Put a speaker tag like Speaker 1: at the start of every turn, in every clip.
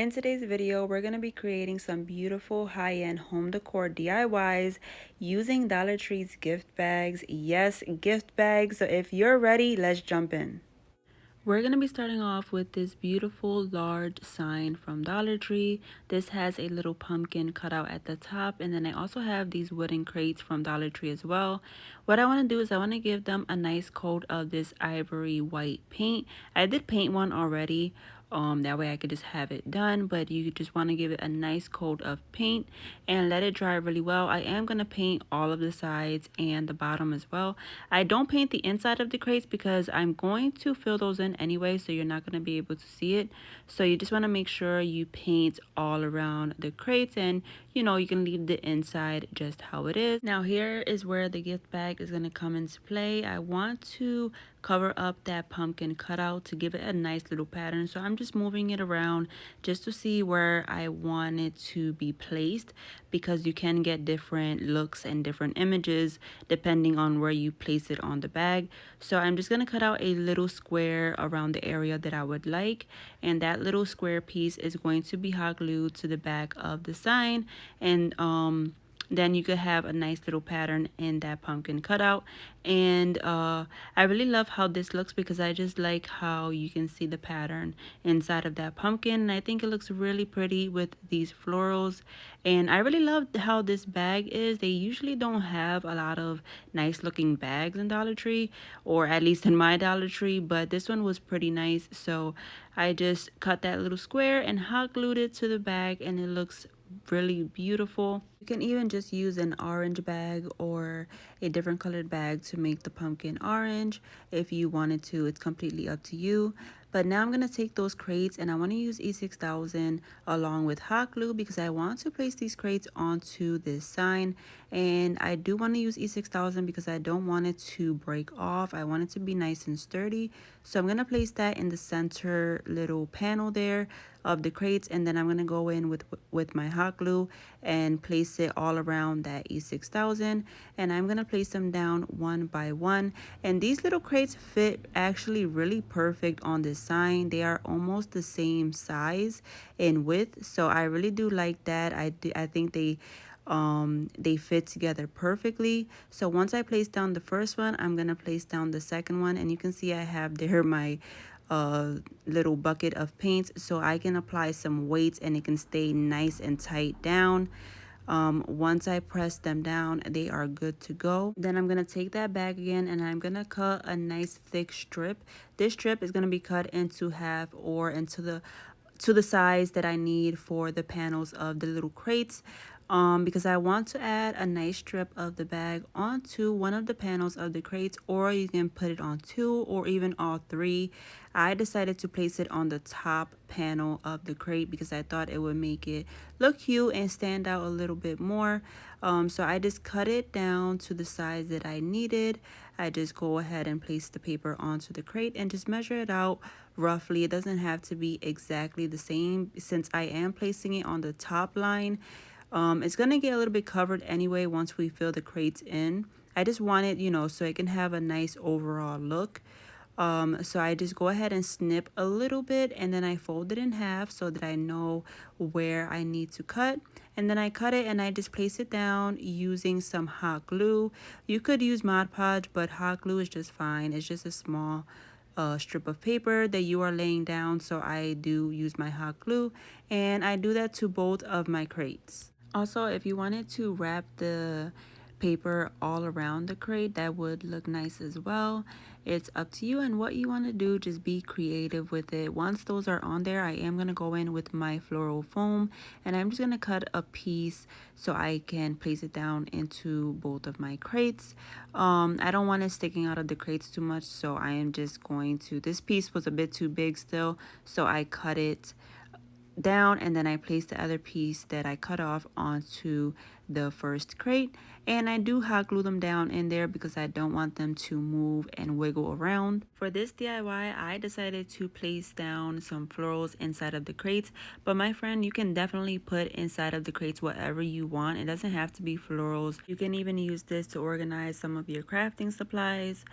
Speaker 1: In today's video, we're going to be creating some beautiful high-end home decor DIYs using Dollar Tree's gift bags. Yes, gift bags. So if you're ready, let's jump in. We're going to be starting off with this beautiful large sign from Dollar Tree. This has a little pumpkin cut out at the top, and then I also have these wooden crates from Dollar Tree as well. What I want to do is I want to give them a nice coat of this ivory white paint. I did paint one already. That way I could just have it done, but you just want to give it a nice coat of paint and let it dry really well. I am going to paint all of the sides and the bottom as well. I don't paint the inside of the crates because I'm going to fill those in anyway, so you're not going to be able to see it. So you just want to make sure you paint all around the crates, and you can leave the inside just how it is. Now here is where the gift bag is going to come into play. I want to cover up that pumpkin cutout to give it a nice little pattern, so I'm just moving it around just to see where I want it to be placed, because you can get different looks and different images depending on where you place it on the bag. So I'm just going to cut out a little square around the area that I would like, and that little square piece is going to be hot glued to the back of the sign, and then you could have a nice little pattern in that pumpkin cutout. And I really love how this looks because I just like how you can see the pattern inside of that pumpkin, and I think it looks really pretty with these florals. And I really love how this bag is. They usually don't have a lot of nice looking bags in Dollar Tree, or at least in my Dollar Tree, but this one was pretty nice. So I just cut that little square and hot glued it to the bag, and it looks really beautiful. You can even just use an orange bag or a different colored bag to make the pumpkin orange if you wanted to. It's completely up to you. But now I'm going to take those crates, and I want to use E6000 along with hot glue because I want to place these crates onto this sign. And I do want to use E6000 because I don't want it to break off. I want it to be nice and sturdy. So I'm going to place that in the center little panel there of the crates, and then I'm going to go in with my hot glue and place it all around that E6000, and I'm going to place them down one by one. And these little crates fit actually really perfect on this sign. They are almost the same size and width, so I really do like that. I think they fit together perfectly. So once I place down the first one, I'm gonna place down the second one, and you can see I have there my little bucket of paint, so I can apply some weights and it can stay nice and tight down. Once I press them down, they are good to go. Then I'm gonna take that bag again, and I'm gonna cut a nice thick strip. This strip is gonna be cut into half or into the size that I need for the panels of the little crates, because I want to add a nice strip of the bag onto one of the panels of the crates, or you can put it on two or even all three. I decided to place it on the top panel of the crate because I thought it would make it look cute and stand out a little bit more. So I just cut it down to the size that I needed. I just go ahead and place the paper onto the crate and just measure it out roughly. It doesn't have to be exactly the same since I am placing it on the top line. It's gonna get a little bit covered anyway once we fill the crates in. I just want it, so it can have a nice overall look. So I just go ahead and snip a little bit, and then I fold it in half so that I know where I need to cut. And then I cut it and I just place it down using some hot glue. You could use Mod Podge, but hot glue is just fine. It's just a small strip of paper that you are laying down, so I do use my hot glue, and I do that to both of my crates. Also, if you wanted to wrap the paper all around the crate, that would look nice as well. It's up to you and what you want to do. Just be creative with it. Once those are on there, I am going to go in with my floral foam, and I'm just going to cut a piece so I can place it down into both of my crates. I don't want it sticking out of the crates too much, so I am just going to, this piece was a bit too big still, so I cut it down, and then I place the other piece that I cut off onto the first crate, and I do hot glue them down in there because I don't want them to move and wiggle around. For this DIY, I decided to place down some florals inside of the crates, but my friend, you can definitely put inside of the crates whatever you want. It doesn't have to be florals. You can even use this to organize some of your crafting supplies.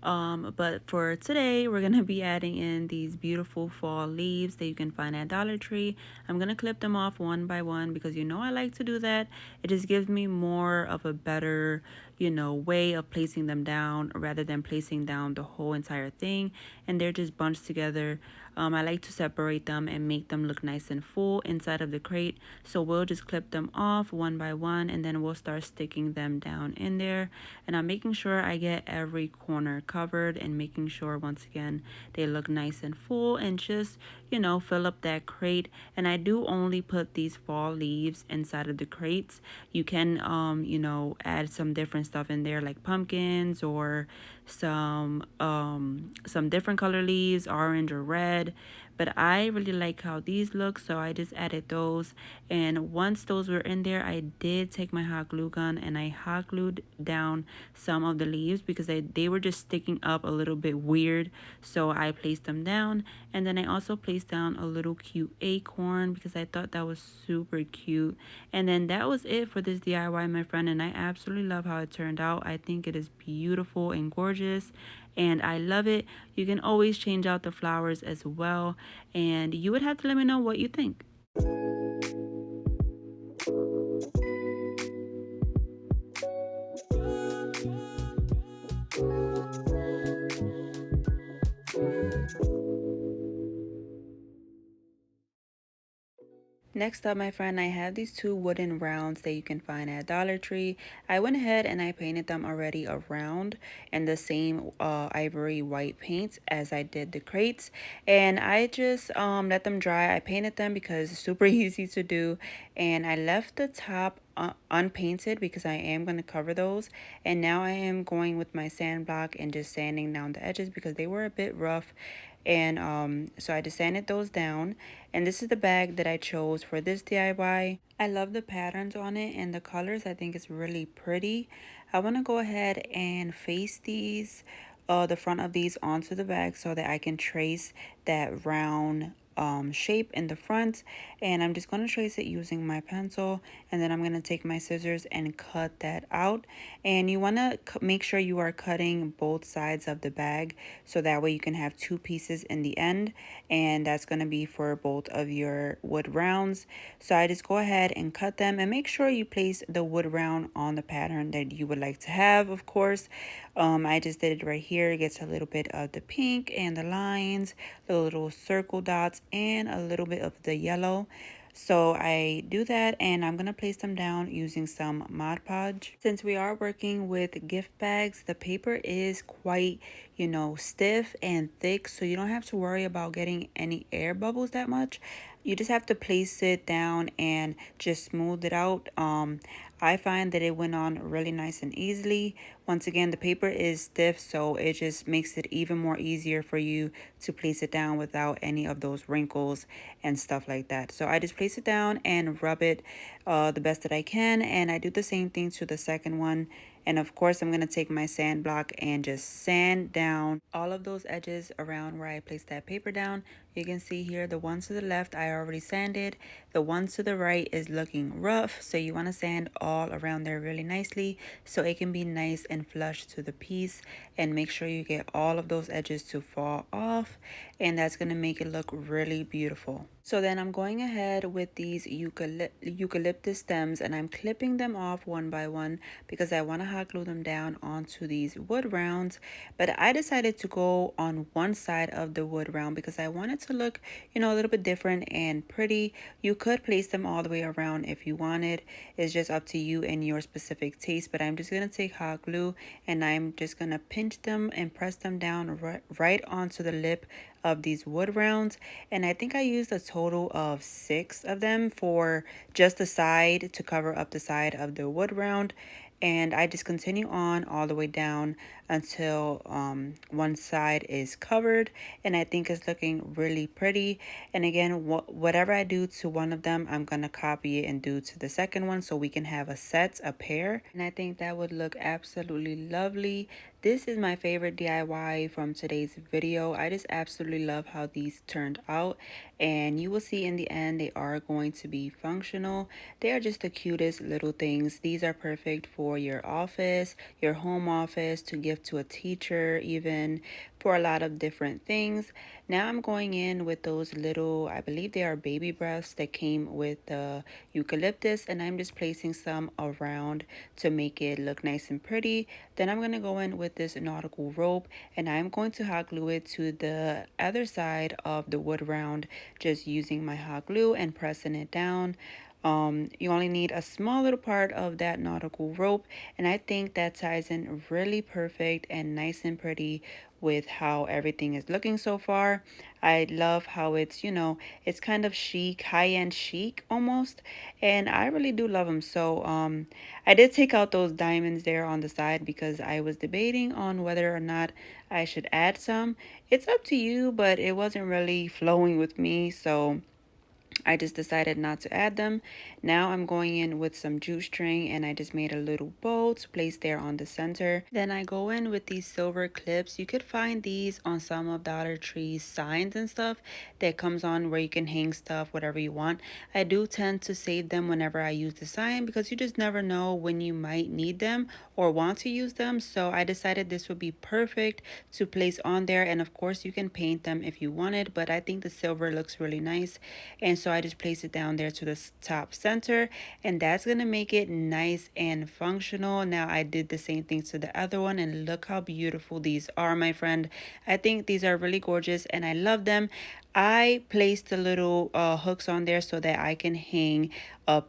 Speaker 1: But for today, we're gonna be adding in these beautiful fall leaves that you can find at Dollar Tree. I'm gonna clip them off one by one because you know I like to do that. It just gives me more of a better, way of placing them down rather than placing down the whole entire thing. And they're just bunched together. I like to separate them and make them look nice and full inside of the crate. So we'll just clip them off one by one and then we'll start sticking them down in there. And I'm making sure I get every corner covered and making sure once again they look nice and full and just, fill up that crate. And I do only put these fall leaves inside of the crates. You can, add some different stuff in there like pumpkins or some different color leaves, orange or red. But I really like how these look, so I just added those. And once those were in there, I did take my hot glue gun and I hot glued down some of the leaves because they were just sticking up a little bit weird. So I placed them down, and then I also placed down a little cute acorn because I thought that was super cute. And then that was it for this DIY, my friend, and I absolutely love how it turned out. I think it is beautiful and gorgeous and I love it. You can always change out the flowers as well, and you would have to let me know what you think. Next up, my friend, I have these two wooden rounds that you can find at Dollar Tree. I went ahead and I painted them already around in the same ivory white paint as I did the crates. And I just let them dry. I painted them because it's super easy to do. And I left the top unpainted because I am going to cover those. And now I am going with my sand block and just sanding down the edges because they were a bit rough. And so I just sanded those down, and this is the bag that I chose for this DIY. I love the patterns on it and the colors. I think it's really pretty. I want to go ahead and face these the front of these onto the bag so that I can trace that round shape in the front. And I'm just going to trace it using my pencil, and then I'm going to take my scissors and cut that out. And you want to make sure you are cutting both sides of the bag so that way you can have two pieces in the end, and that's going to be for both of your wood rounds. So I just go ahead and cut them, and make sure you place the wood round on the pattern that you would like to have, of course. I just did it right here. It gets a little bit of the pink and the lines, the little circle dots, and a little bit of the yellow. So I do that, and I'm going to place them down using some Mod Podge. Since we are working with gift bags, the paper is quite, stiff and thick, so you don't have to worry about getting any air bubbles that much. You just have to place it down and just smooth it out. I find that it went on really nice and easily. Once again, the paper is stiff, so it just makes it even more easier for you to place it down without any of those wrinkles and stuff like that. So I just place it down and rub it the best that I can, and I do the same thing to the second one. And of course, I'm going to take my sand block and just sand down all of those edges around where I placed that paper down. You can see here the ones to the left I already sanded. The ones to the right is looking rough, so you want to sand all around there really nicely so it can be nice and flush to the piece. And make sure you get all of those edges to fall off, and that's going to make it look really beautiful. So then I'm going ahead with these eucalyptus stems, and I'm clipping them off one by one because I want to hot glue them down onto these wood rounds. But I decided to go on one side of the wood round because I wanted to look, a little bit different and pretty. You could place them all the way around if you wanted. It's just up to you and your specific taste. But I'm just going to take hot glue, and I'm just going to pinch them and press them down right onto the lip of these wood rounds. And I think I used a total of 6 of them for just the side to cover up the side of the wood round. And I just continue on all the way down until one side is covered, and I think it's looking really pretty. And again, whatever I do to one of them, I'm gonna copy it and do to the second one so we can have a pair, and I think that would look absolutely lovely. This is my favorite DIY from today's video. I just absolutely love how these turned out, and you will see in the end they are going to be functional. They are just the cutest little things. These are perfect for your office, your home office, to give gift to a teacher, even for a lot of different things. Now I'm going in with those little, I believe they are baby breaths that came with the eucalyptus, and I'm just placing some around to make it look nice and pretty. Then I'm going to go in with this nautical rope, and I'm going to hot glue it to the other side of the wood round, just using my hot glue and pressing it down. You only need a small little part of that nautical rope, and I think that ties in really perfect and nice and pretty with how everything is looking so far. I love how it's kind of chic, high-end chic almost, and I really do love them. So I did take out those diamonds there on the side because I was debating on whether or not I should add some. It's up to you, but it wasn't really flowing with me, so I just decided not to add them. Now I'm going in with some jute string, and I just made a little bow to place there on the center. Then I go in with these silver clips. You could find these on some of Dollar Tree's signs and stuff that comes on where you can hang stuff, whatever you want. I do tend to save them whenever I use the sign because you just never know when you might need them or want to use them. So I decided this would be perfect to place on there. And of course you can paint them if you wanted, but I think the silver looks really nice. And so I just place it down there to the top center, and that's gonna make it nice and functional. Now I did the same thing to the other one, and look how beautiful these are, my friend. I think these are really gorgeous and I love them. I placed the little hooks on there so that I can hang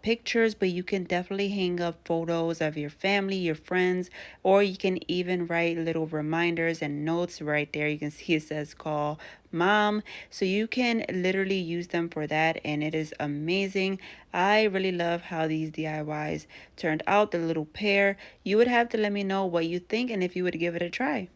Speaker 1: pictures, but you can definitely hang up photos of your family, your friends, or you can even write little reminders and notes right there. You can see it says call mom, so you can literally use them for that, and it is amazing. I really love how these DIYs turned out, the little pair. You would have to let me know what you think and if you would give it a try.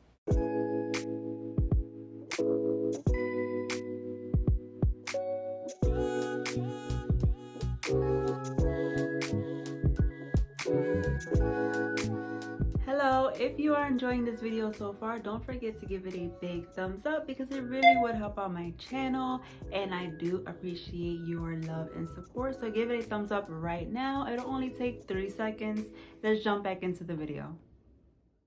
Speaker 1: Hello, if you are enjoying this video so far, don't forget to give it a big thumbs up because it really would help out my channel, and I do appreciate your love and support. So give it a thumbs up right now. It'll only take 3 seconds. Let's jump back into the video.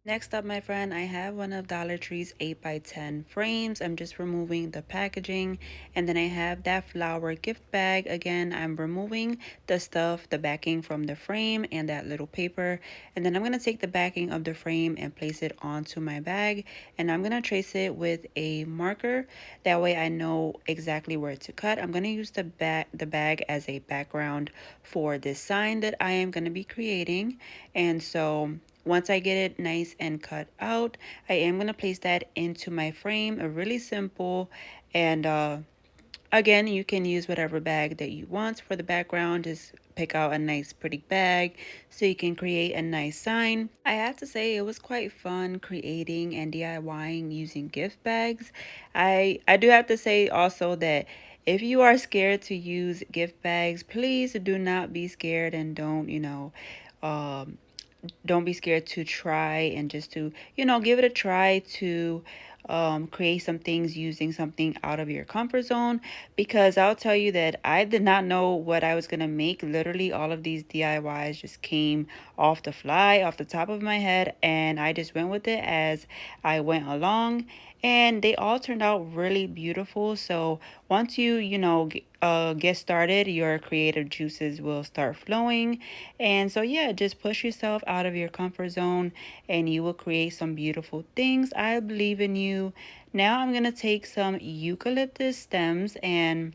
Speaker 1: Next up, my friend, I have one of Dollar Tree's 8x10 frames. I'm just removing the packaging, and then I have that flower gift bag. Again, I'm removing the stuff, the backing from the frame and that little paper, and then I'm going to take the backing of the frame and place it onto my bag, and I'm going to trace it with a marker. That way I know exactly where to cut. I'm going to use the bag as a background for this sign that I am going to be creating. And so once I get it nice and cut out, I am going to place that into my frame. A really simple, and again, you can use whatever bag that you want for the background. Just pick out a nice pretty bag so you can create a nice sign. I have to say it was quite fun creating and DIYing using gift bags. I do have to say also that if you are scared to use gift bags, please do not be scared, and um, don't be scared to try and just to give it a try to create some things using something out of your comfort zone, because I'll tell you that I did not know what I was gonna make. Literally all of these DIYs just came off the fly, off the top of my head, and I just went with it as I went along, and they all turned out really beautiful. So once get started, your creative juices will start flowing. And so yeah, just push yourself out of your comfort zone and you will create some beautiful things. I believe in you. Now I'm gonna take some eucalyptus stems, and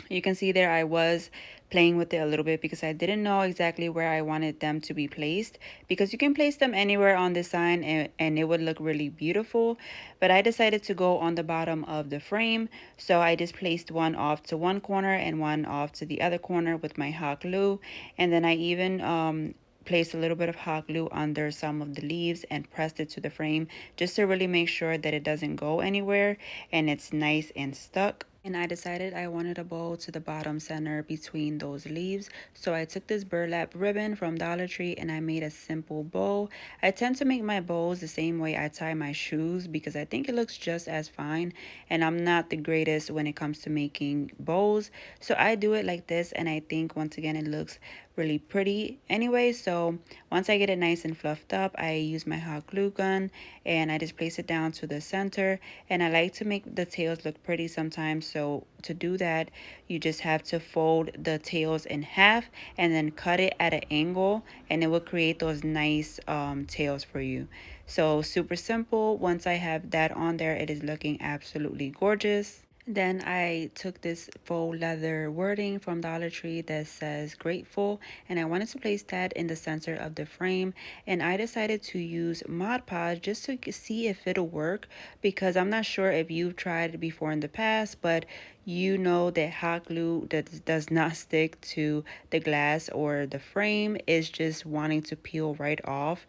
Speaker 1: you can see there I was playing with it a little bit because I didn't know exactly where I wanted them to be placed, because you can place them anywhere on the sign, and it would look really beautiful. But I decided to go on the bottom of the frame, so I just placed one off to one corner and one off to the other corner with my hot glue. And then I even placed a little bit of hot glue under some of the leaves and pressed it to the frame just to really make sure that it doesn't go anywhere and it's nice and stuck. And I decided I wanted a bow to the bottom center between those leaves. So I took this burlap ribbon from Dollar Tree and I made a simple bow. I tend to make my bows the same way I tie my shoes because I think it looks just as fine. And I'm not the greatest when it comes to making bows. So I do it like this and I think once again it looks really pretty anyway. So once I get it nice and fluffed up, I use my hot glue gun and I just place it down to the center. And I like to make the tails look pretty sometimes. So to do that, you just have to fold the tails in half and then cut it at an angle, and it will create those nice tails for you. So super simple. Once I have that on there, it is looking absolutely gorgeous. Then I took this faux leather wording from Dollar Tree that says grateful, and I wanted to place that in the center of the frame. And I decided to use Mod Podge just to see if it'll work, because I'm not sure if you've tried it before in the past, but you know that hot glue that does not stick to the glass or the frame is just wanting to peel right off.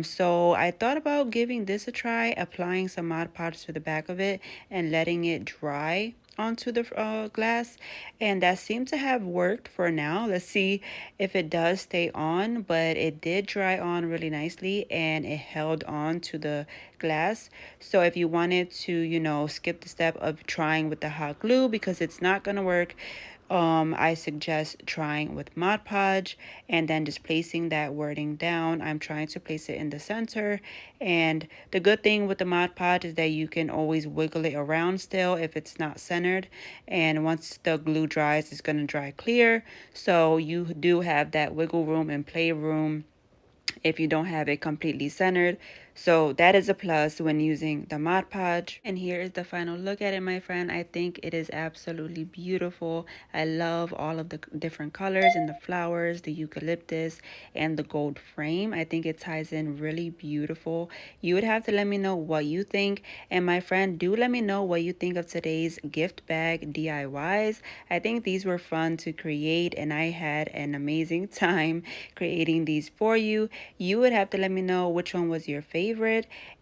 Speaker 1: So I thought about giving this a try, applying some Mod Podge to the back of it and letting it dry onto the glass, and that seemed to have worked for now. Let's see if it does stay on, but it did dry on really nicely and it held on to the glass. So if you wanted to, skip the step of trying with the hot glue because it's not gonna work, I suggest trying with Mod Podge and then just placing that wording down. I'm trying to place it in the center, and the good thing with the Mod Podge is that you can always wiggle it around still if it's not centered, and once the glue dries, it's going to dry clear, so you do have that wiggle room and play room if you don't have it completely centered. So that is a plus when using the Mod Podge. And here is the final look at it, my friend. I think it is absolutely beautiful. I love all of the different colors and the flowers, the eucalyptus, and the gold frame. I think it ties in really beautiful. You would have to let me know what you think. And my friend, do let me know what you think of today's gift bag DIYs. I think these were fun to create and I had an amazing time creating these for you. You would have to let me know which one was your favorite,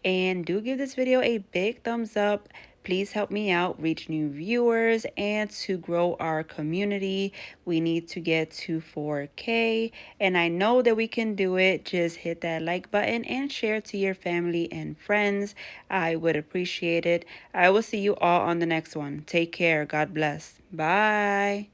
Speaker 1: and do give this video a big thumbs up. Please help me out reach new viewers and to grow our community. We need to get to 4K, and I know that we can do it. Just hit that like button and share to your family and friends. I would appreciate it. I will see you all on the next one. Take care. God bless. Bye.